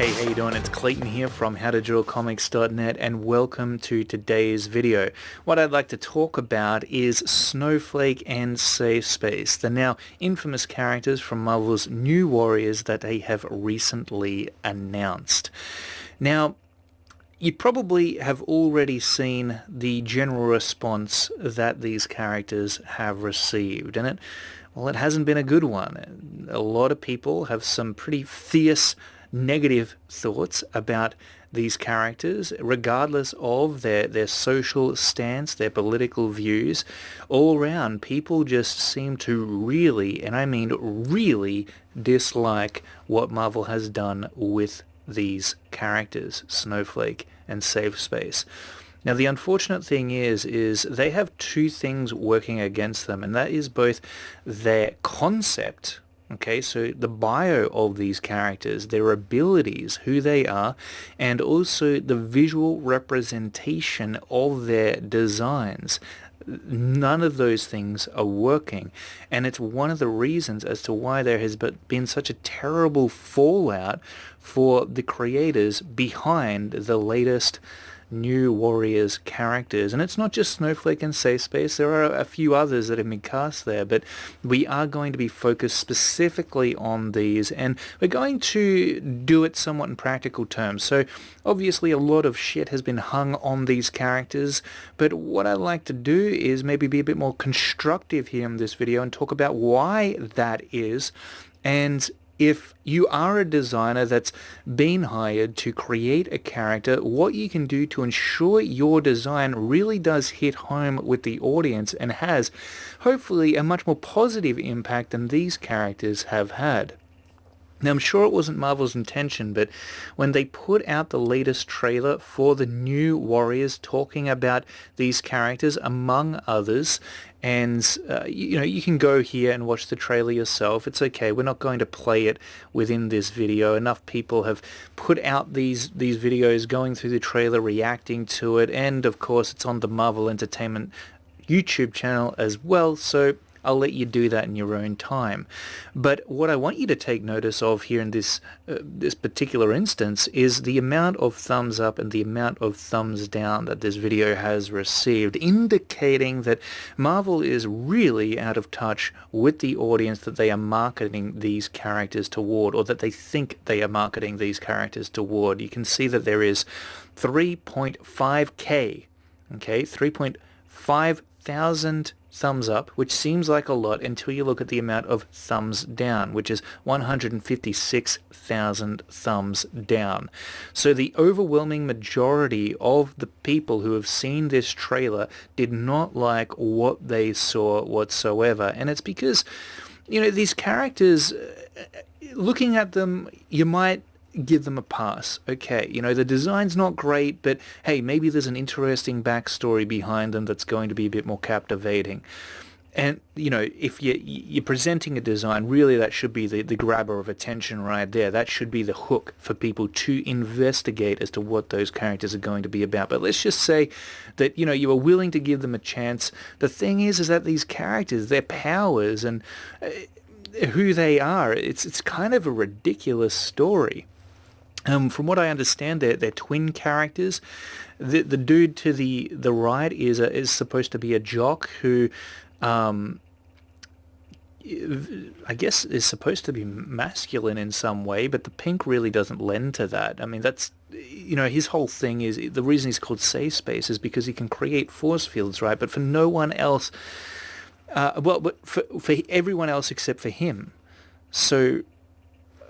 Hey, how you doing? It's Clayton here from howtodrawcomics.net and welcome to today's video. What I'd like to talk about is Snowflake and Safe Space, the now infamous characters from Marvel's New Warriors that they have recently announced. Now, you probably have already seen the general response that these characters have received, and it hasn't been a good one. A lot of people have some pretty fierce negative thoughts about these characters, regardless of their social stance, their political views. All around, people just seem to really, and I mean really, dislike what Marvel has done with these characters, Snowflake and Safe Space. Now, the unfortunate thing is they have two things working against them, and that is both their concept. Okay, so the bio of these characters, their abilities, who they are, and also the visual representation of their designs. None of those things are working, and it's one of the reasons as to why there has been such a terrible fallout for the creators behind the latest New Warriors characters. And it's not just Snowflake and Safe Space, there are a few others that have been cast there, but we are going to be focused specifically on these, and we're going to do it somewhat in practical terms. So obviously a lot of shit has been hung on these characters, but what I'd like to do is maybe be a bit more constructive here in this video and talk about why that is. And if you are a designer that's been hired to create a character, what you can do to ensure your design really does hit home with the audience and has, hopefully, a much more positive impact than these characters have had. Now, I'm sure it wasn't Marvel's intention, but when they put out the latest trailer for the New Warriors talking about these characters, among others, and you can go here and watch the trailer yourself. It's okay. We're not going to play it within this video. Enough people have put out these videos going through the trailer, reacting to it, and of course it's on the Marvel Entertainment YouTube channel as well, so I'll let you do that in your own time. But what I want you to take notice of here in this particular instance is the amount of thumbs up and the amount of thumbs down that this video has received, indicating that Marvel is really out of touch with the audience that they are marketing these characters toward, or that they think they are marketing these characters toward. You can see that there is 3.5k, okay, 3.5 thousand thumbs up, which seems like a lot until you look at the amount of thumbs down, which is 156,000 thumbs down. So the overwhelming majority of the people who have seen this trailer did not like what they saw whatsoever. And it's because, these characters, looking at them, you might give them a pass. Okay, the design's not great, but hey, maybe there's an interesting backstory behind them that's going to be a bit more captivating. And, if you're presenting a design, really that should be the grabber of attention right there. That should be the hook for people to investigate as to what those characters are going to be about. But let's just say that, you are willing to give them a chance. The thing is that these characters, their powers and who they are, it's kind of a ridiculous story. From what I understand, they're twin characters. The dude to the right is supposed to be a jock who, I guess, is supposed to be masculine in some way, but the pink really doesn't lend to that. I mean, that's, his whole thing is, the reason he's called Safe Space is because he can create force fields, right? But for no one else, but for everyone else except for him. So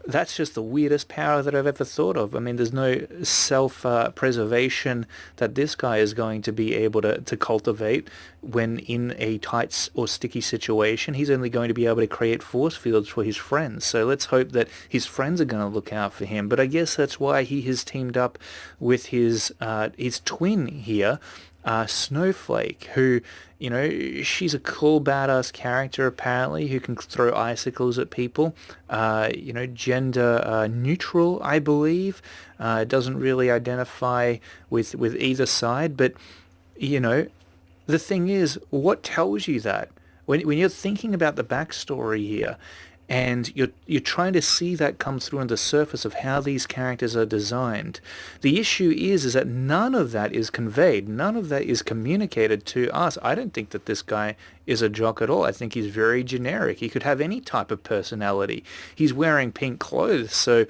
that's just the weirdest power that I've ever thought of. I mean, there's no self-preservation that this guy is going to be able to cultivate when in a tight or sticky situation. He's only going to be able to create force fields for his friends. So let's hope that his friends are going to look out for him. But I guess that's why he has teamed up with his twin here, Snowflake, who, she's a cool, badass character, apparently, who can throw icicles at people. Gender neutral, I believe. Doesn't really identify with either side. But, the thing is, what tells you that? When you're thinking about the backstory here, and you're trying to see that come through on the surface of how these characters are designed. The issue is that none of that is conveyed, none of that is communicated to us. I don't think that this guy is a jock at all. I think he's very generic. He could have any type of personality. He's wearing pink clothes, so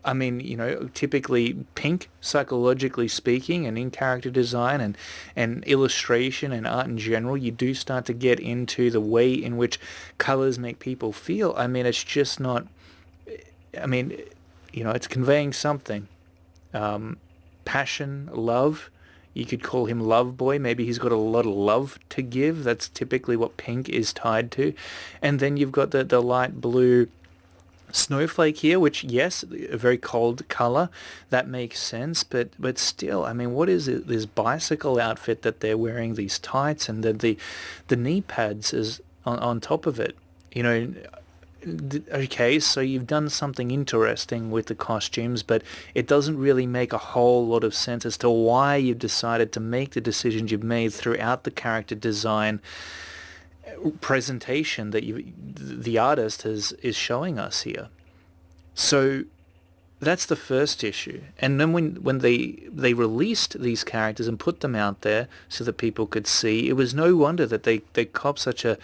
I mean, typically pink, psychologically speaking, and in character design and illustration and art in general, you do start to get into the way in which colors make people feel. I mean, it's just not, I mean, it's conveying something. Passion, love. You could call him Love Boy. Maybe he's got a lot of love to give. That's typically what pink is tied to. And then you've got the light blue Snowflake here, which, yes, a very cold color, that makes sense, but still, I mean, what is it, this bicycle outfit that they're wearing, these tights, and then the knee pads is on top of it, okay, so you've done something interesting with the costumes, but it doesn't really make a whole lot of sense as to why you've decided to make the decisions you've made throughout the character design presentation that the artist is showing us here. So that's the first issue. And then when they released these characters and put them out there so that people could see, it was no wonder that they copped such an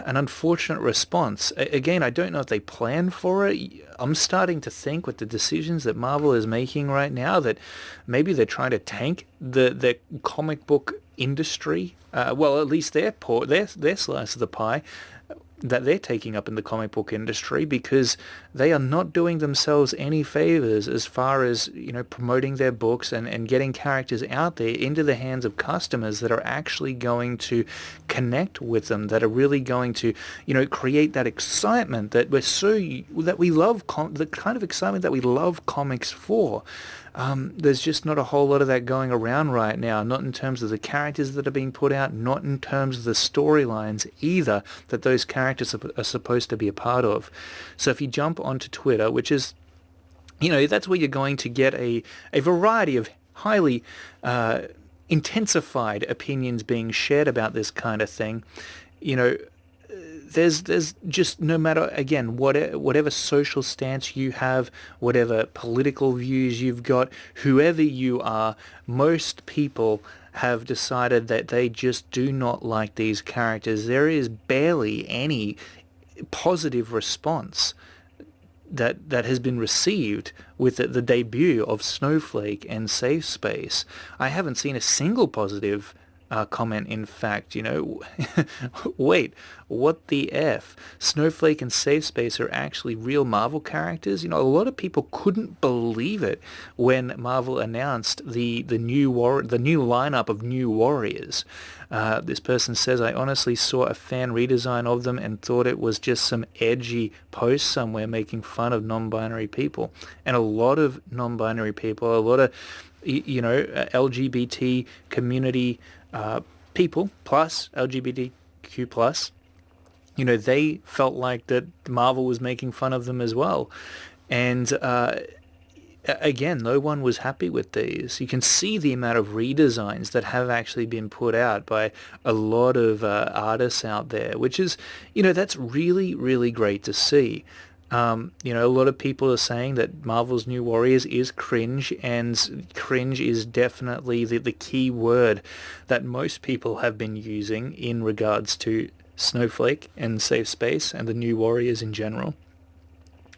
unfortunate response. Again, I don't know if they planned for it. I'm starting to think with the decisions that Marvel is making right now that maybe they're trying to tank the comic book industry. Well, at least their slice of the pie that they're taking up in the comic book industry, because they are not doing themselves any favors as far as promoting their books and getting characters out there into the hands of customers that are actually going to connect with them, that are really going to create that excitement that we love, the kind of excitement that we love comics for. There's just not a whole lot of that going around right now, not in terms of the characters that are being put out, not in terms of the storylines either that those characters are supposed to be a part of. So if you jump onto Twitter, which is, that's where you're going to get a variety of highly intensified opinions being shared about this kind of thing, there's just, no matter, again, whatever social stance you have, whatever political views you've got, whoever you are, most people have decided that they just do not like these characters. There is barely any positive response that has been received with the debut of Snowflake and Safe Space. I haven't seen a single positive comment, in fact. Wait, what the F? Snowflake and Safe Space are actually real Marvel characters? A lot of people couldn't believe it when Marvel announced the new lineup of new Warriors. This person says, I honestly saw a fan redesign of them and thought it was just some edgy post somewhere making fun of non-binary people. And a lot of non-binary people, a lot of LGBT community people, plus LGBTQ plus, they felt like that Marvel was making fun of them as well. And again, no one was happy with these. You can see the amount of redesigns that have actually been put out by a lot of artists out there, which is, that's really, really great to see. A lot of people are saying that Marvel's New Warriors is cringe, and cringe is definitely the key word that most people have been using in regards to Snowflake and Safe Space and the New Warriors in general.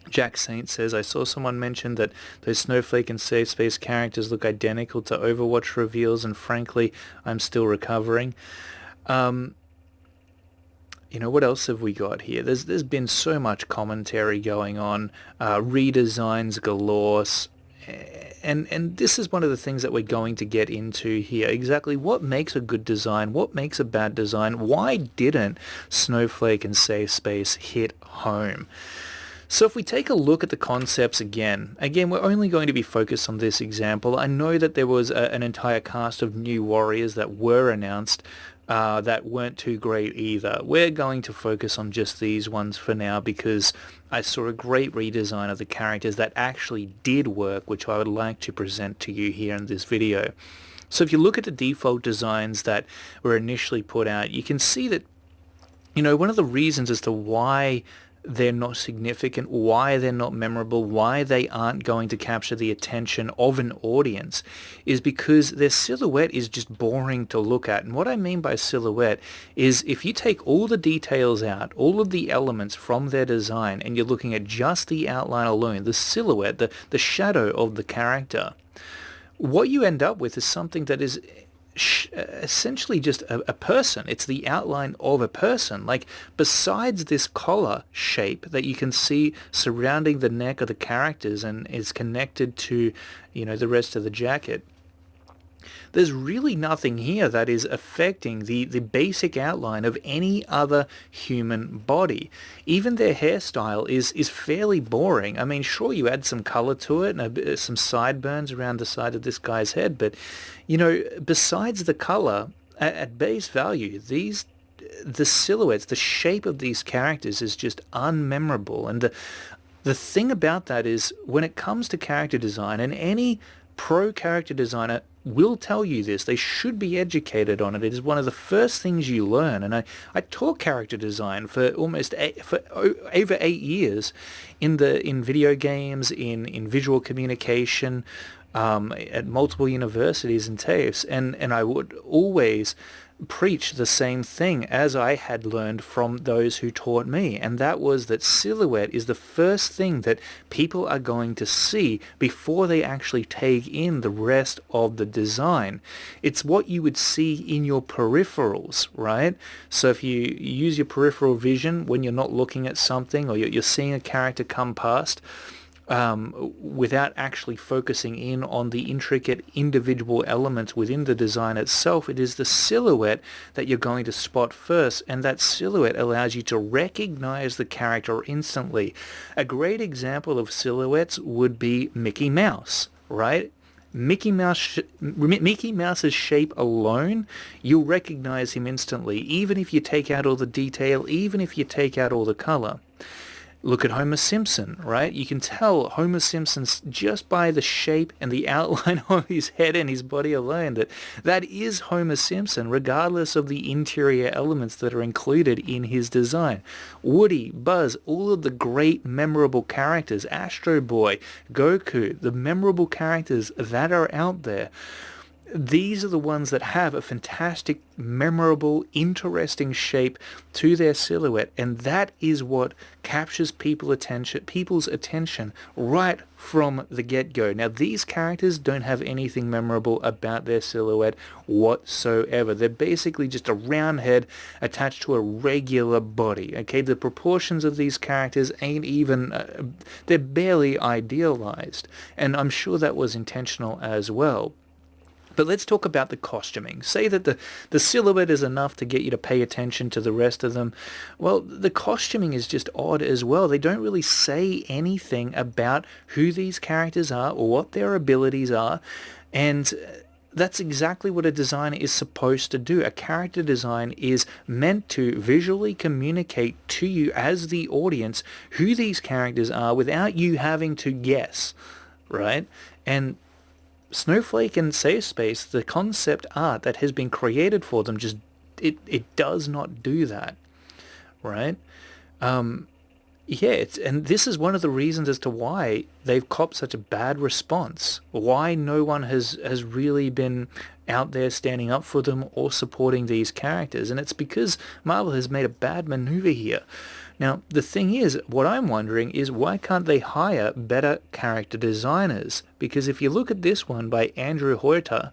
Jack Saint says, I saw someone mention that those Snowflake and Safe Space characters look identical to Overwatch reveals, and frankly, I'm still recovering. What else have we got here? There's been so much commentary going on, redesigns galore, and this is one of the things that we're going to get into here. Exactly what makes a good design, what makes a bad design, why didn't Snowflake and Safe Space hit home? So if we take a look at the concepts again, we're only going to be focused on this example. I know that there was an entire cast of new warriors that were announced that weren't too great either. We're going to focus on just these ones for now because I saw a great redesign of the characters that actually did work, which I would like to present to you here in this video. So if you look at the default designs that were initially put out, you can see that One of the reasons as to why they're not significant, why they're not memorable, why they aren't going to capture the attention of an audience is because their silhouette is just boring to look at. And what I mean by silhouette is if you take all the details out, all of the elements from their design, and you're looking at just the outline alone, the silhouette, the shadow of the character, what you end up with is something that is essentially just a person. It's the outline of a person. Like, besides this collar shape that you can see surrounding the neck of the characters and is connected to, the rest of the jacket, there's really nothing here that is affecting the basic outline of any other human body. Even their hairstyle is fairly boring. I mean, sure, you add some color to it and some sideburns around the side of this guy's head, but, besides the color, at base value, the silhouettes, the shape of these characters is just unmemorable. And the thing about that is when it comes to character design, and any pro character designer will tell you this, they should be educated on it. It is one of the first things you learn. And I taught character design for over 8 years in video games, in visual communication, at multiple universities and TAFEs, and I would always preach the same thing as I had learned from those who taught me, and that was that silhouette is the first thing that people are going to see before they actually take in the rest of the design. It's what you would see in your peripherals, right? So if you use your peripheral vision when you're not looking at something, or you're seeing a character come past, without actually focusing in on the intricate individual elements within the design itself, it is the silhouette that you're going to spot first, and that silhouette allows you to recognize the character instantly. A great example of silhouettes would be Mickey Mouse, right? Mickey Mouse's shape alone, you'll recognize him instantly, even if you take out all the detail, even if you take out all the color. Look at Homer Simpson, right? You can tell Homer Simpson's just by the shape and the outline of his head and his body alone that is Homer Simpson, regardless of the interior elements that are included in his design. Woody, Buzz, all of the great memorable characters, Astro Boy, Goku, the memorable characters that are out there, these are the ones that have a fantastic, memorable, interesting shape to their silhouette, and that is what captures people's attention right from the get-go. Now, these characters don't have anything memorable about their silhouette whatsoever. They're basically just a round head attached to a regular body, okay? The proportions of these characters ain't even, they're barely idealized, and I'm sure that was intentional as well. But let's talk about the costuming. Say that the silhouette is enough to get you to pay attention to the rest of them. Well, the costuming is just odd as well. They don't really say anything about who these characters are or what their abilities are. And that's exactly what a designer is supposed to do. A character design is meant to visually communicate to you as the audience who these characters are without you having to guess, right? And Snowflake and Safe Space, the concept art that has been created for them, just it does not do that, right? And this is one of the reasons as to why they've copped such a bad response, why no one has really been out there standing up for them or supporting these characters, and it's because Marvel has made a bad maneuver here. Now, the thing is, what I'm wondering is why can't they hire better character designers? Because if you look at this one by Andrew Huerta,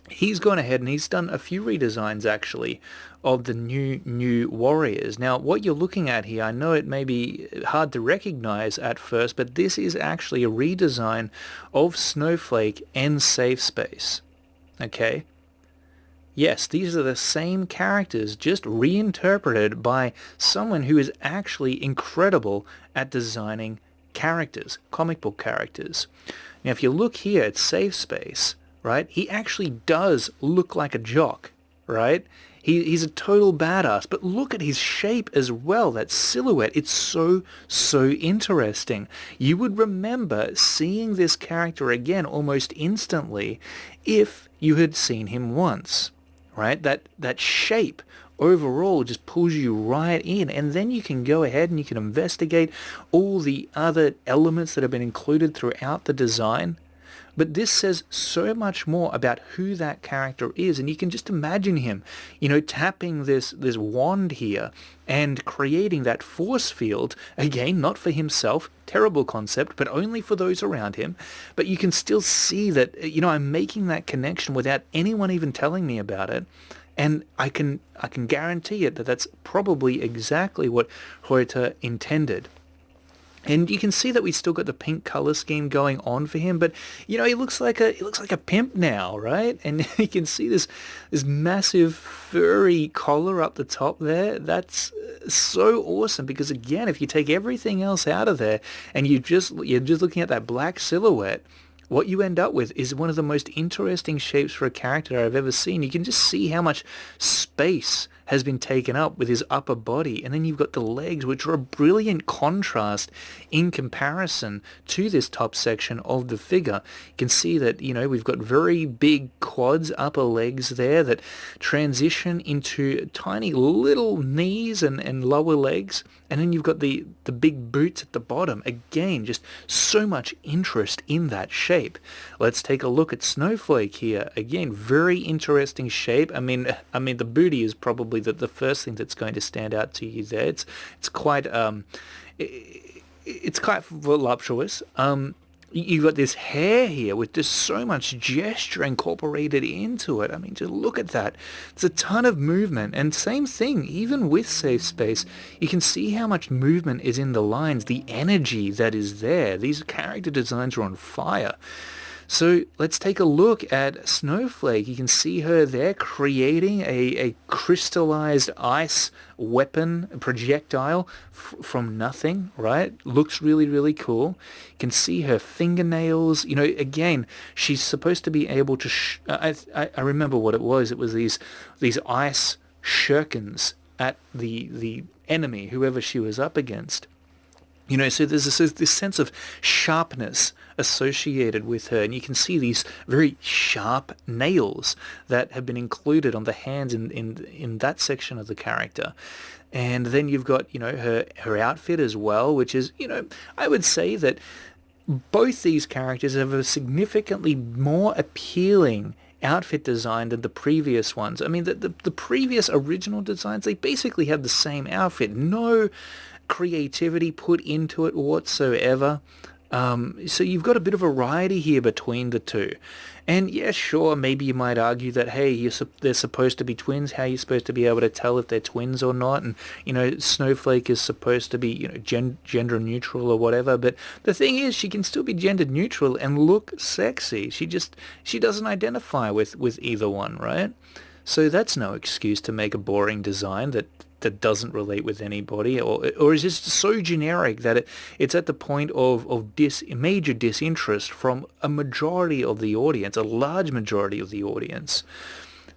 he's gone ahead and he's done a few redesigns actually of the new warriors. Now, what you're looking at here, I know it may be hard to recognize at first, but this is actually a redesign of Snowflake and Safe Space. Okay? Yes, these are the same characters, just reinterpreted by someone who is actually incredible at designing characters, comic book characters. Now, if you look here at Safe Space, right, he actually does look like a jock, right? He's a total badass, but look at his shape as well, that silhouette. It's so interesting. You would remember seeing this character again almost instantly if you had seen him once. Right, that shape overall just pulls you right in, and then you can go ahead and you can investigate all the other elements that have been included throughout the design. But this says so much more about who that character is, and you can just imagine him, tapping this wand here and creating that force field, again, not for himself, terrible concept, but only for those around him. But you can still see that, I'm making that connection without anyone even telling me about it. And I can guarantee it that that's probably exactly what Huerta intended. And you can see that we still got the pink color scheme going on for him, but he looks like a pimp now, right? And you can see this massive furry collar up the top there. That's so awesome because, again, if you take everything else out of there and you're just looking at that black silhouette, what you end up with is one of the most interesting shapes for a character I've ever seen. You can just see how much space has been taken up with his upper body, and then you've got the legs, which are a brilliant contrast in comparison to this top section of the figure. You can see that, we've got very big quads, upper legs there that transition into tiny little knees and lower legs, and then you've got the big boots at the bottom. Again, just so much interest in that shape. Let's take a look at Snowflake here. Again, very interesting shape. I mean, the booty is probably the first thing that's going to stand out to you there. It's quite it's quite voluptuous. You've got this hair here with just so much gesture incorporated into it. I mean, just look at that. It's a ton of movement. And same thing, even with Safe Space, you can see how much movement is in the lines, the energy that is there. These character designs are on fire. So let's take a look at Snowflake. You can see her there creating a crystallized ice weapon, projectile from nothing, right? Looks really, really cool. You can see her fingernails. Again, she's supposed to be able to... I remember what it was. It was these ice shurikens at the enemy, whoever she was up against. So there's this sense of sharpness associated with her, and you can see these very sharp nails that have been included on the hands in that section of the character. And then you've got, her outfit as well, which is, I would say that both these characters have a significantly more appealing outfit design than the previous ones. I mean, the previous original designs, they basically had the same outfit. No creativity put into it whatsoever. So you've got a bit of variety here between the two. And yeah, sure, maybe you might argue that, hey, they're supposed to be twins. How are you supposed to be able to tell if they're twins or not? And, Snowflake is supposed to be, gender neutral or whatever. But the thing is, she can still be gender neutral and look sexy. She doesn't identify with either one, right? So that's no excuse to make a boring design that doesn't relate with anybody, or is just so generic that it's at the point of major disinterest from a majority of the audience, a large majority of the audience.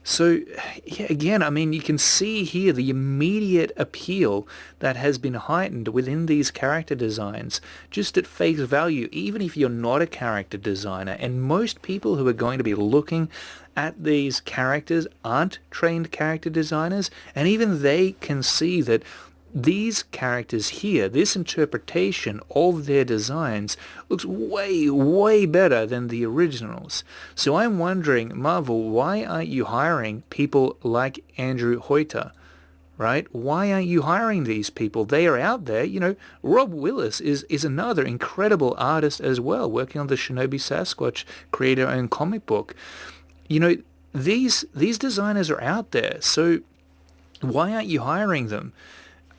So, yeah, again, I mean, you can see here the immediate appeal that has been heightened within these character designs, just at face value, even if you're not a character designer. And most people who are going to be looking at these characters aren't trained character designers, and even they can see that these characters here, this interpretation of their designs, looks way, way better than the originals. So I'm wondering, Marvel, why aren't you hiring people like Andrew Huerta? Right? Why aren't you hiring these people? They are out there. Rob Willis is another incredible artist as well, working on the Shinobi Sasquatch creator-owned comic book. These designers are out there. So why aren't you hiring them?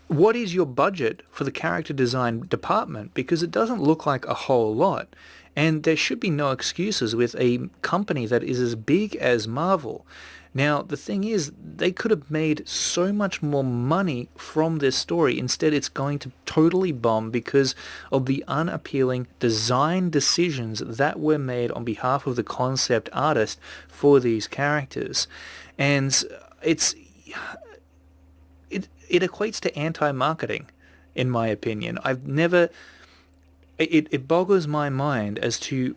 What is your budget for the character design department? Because it doesn't look like a whole lot. And there should be no excuses with a company that is as big as Marvel. Now, the thing is, they could have made so much more money from this story. Instead, it's going to totally bomb because of the unappealing design decisions that were made on behalf of the concept artist for these characters. And it equates to anti-marketing, in my opinion. It boggles my mind as to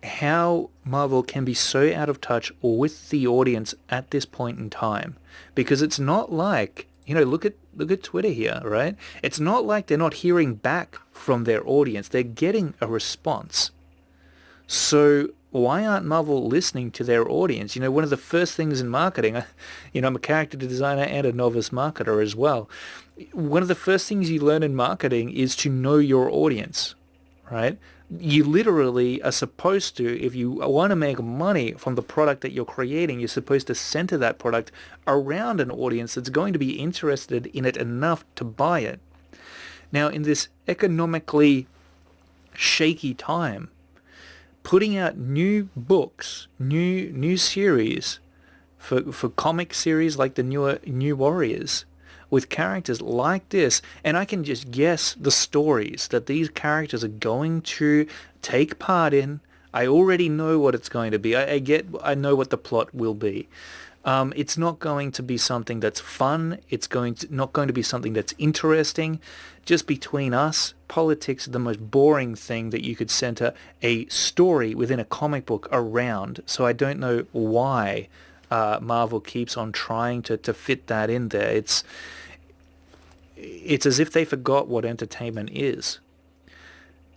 how Marvel can be so out of touch with the audience at this point in time, because it's not like, look at Twitter here, right? It's not like they're not hearing back from their audience. They're getting a response. So why aren't Marvel listening to their audience? One of the first things in marketing, I'm a character designer and a novice marketer as well. One of the first things you learn in marketing is to know your audience, right? You literally are supposed to, if you want to make money from the product that you're creating, you're supposed to center that product around an audience that's going to be interested in it enough to buy it. Now, in this economically shaky time, putting out new books, new series for comic series like the New Warriors, with characters like this, and I can just guess the stories that these characters are going to take part in. I already know what it's going to be. I know what the plot will be. It's not going to be something that's fun. It's not going to be something that's interesting. Just between us, politics is the most boring thing that you could center a story within a comic book around. So I don't know why Marvel keeps on trying to fit that in there. It's as if they forgot what entertainment is.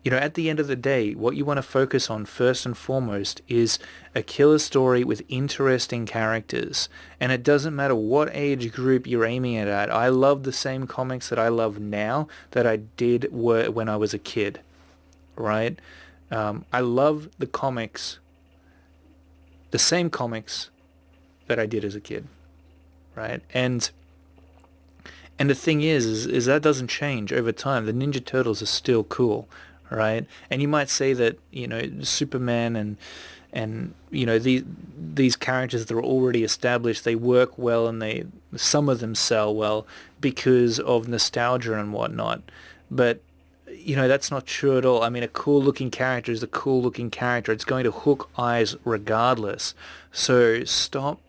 At the end of the day, what you want to focus on first and foremost is a killer story with interesting characters. And it doesn't matter what age group you're aiming it at. I love the same comics that I love now that I did when I was a kid, right? I love the same comics that I did as a kid, right? And the thing is that doesn't change over time. The Ninja Turtles are still cool, right? And you might say that, Superman and these characters that are already established, they work well, and some of them sell well because of nostalgia and whatnot. But that's not true at all. I mean, a cool looking character is a cool looking character. It's going to hook eyes regardless. So stop.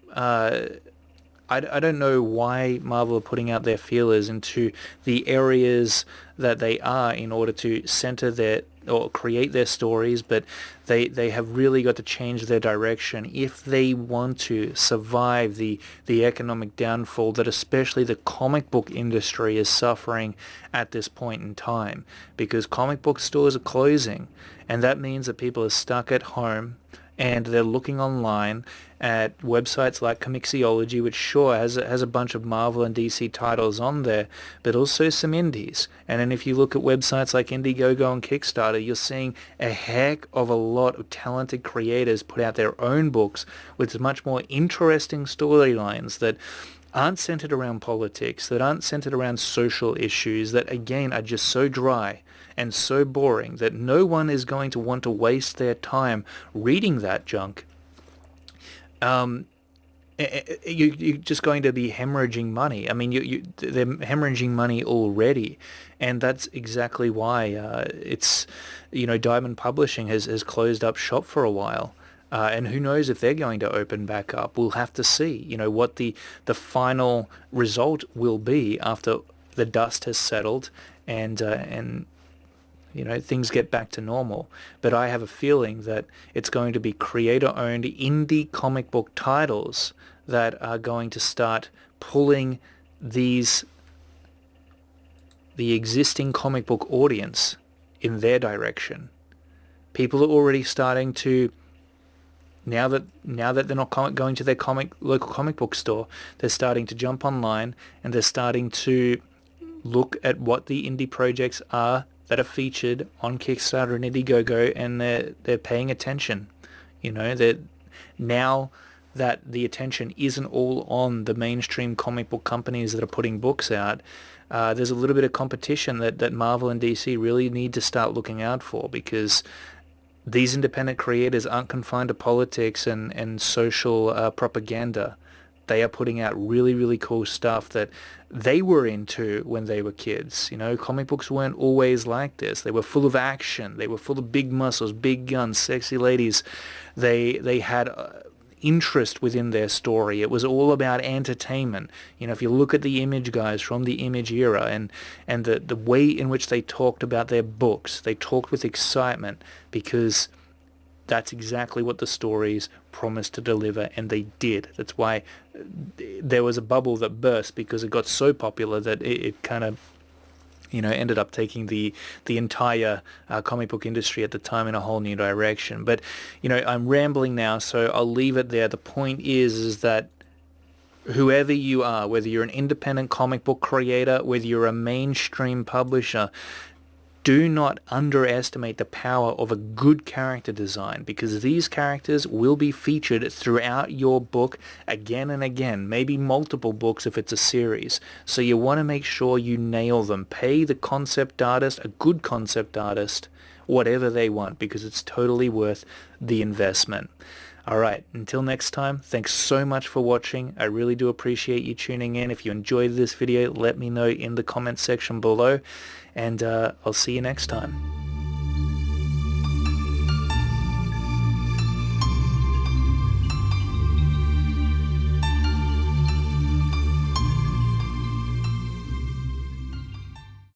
I don't know why Marvel are putting out their feelers into the areas that they are in order to center or create their stories, but they have really got to change their direction if they want to survive the economic downfall that especially the comic book industry is suffering at this point in time, because comic book stores are closing, and that means that people are stuck at home and they're looking online at websites like Comixology, which sure has a bunch of Marvel and DC titles on there, but also some indies. And then if you look at websites like Indiegogo and Kickstarter, you're seeing a heck of a lot of talented creators put out their own books with much more interesting storylines that aren't centered around politics, that aren't centered around social issues, that again are just so dry and so boring that no one is going to want to waste their time reading that junk. You're just going to be hemorrhaging money. I mean, they're hemorrhaging money already, and that's exactly why Diamond Publishing has closed up shop for a while. And who knows if they're going to open back up. We'll have to see, what the final result will be after the dust has settled and things get back to normal. But I have a feeling that it's going to be creator-owned indie comic book titles that are going to start pulling the existing comic book audience in their direction. People are already starting to, now that they're not going to their local comic book store, they're starting to jump online and they're starting to look at what the indie projects are that are featured on Kickstarter and Indiegogo, and they're paying attention. Now that the attention isn't all on the mainstream comic book companies that are putting books out, there's a little bit of competition that Marvel and DC really need to start looking out for, because these independent creators aren't confined to politics and social propaganda. They are putting out really, really cool stuff that they were into when they were kids. Comic books weren't always like this. They were full of action. They were full of big muscles, big guns, sexy ladies. They had interest within their story. It was all about entertainment. If you look at the Image guys from the Image era and the way in which they talked about their books, they talked with excitement because that's exactly what the stories promised to deliver, and they did. That's why there was a bubble that burst, because it got so popular that it kind of, ended up taking the entire comic book industry at the time in a whole new direction. But, I'm rambling now, so I'll leave it there. The point is that whoever you are, whether you're an independent comic book creator, whether you're a mainstream publisher, do not underestimate the power of a good character design, because these characters will be featured throughout your book again and again, maybe multiple books if it's a series. So you want to make sure you nail them. Pay the concept artist, a good concept artist, whatever they want, because it's totally worth the investment. Alright, until next time, thanks so much for watching. I really do appreciate you tuning in. If you enjoyed this video, let me know in the comments section below, and I'll see you next time.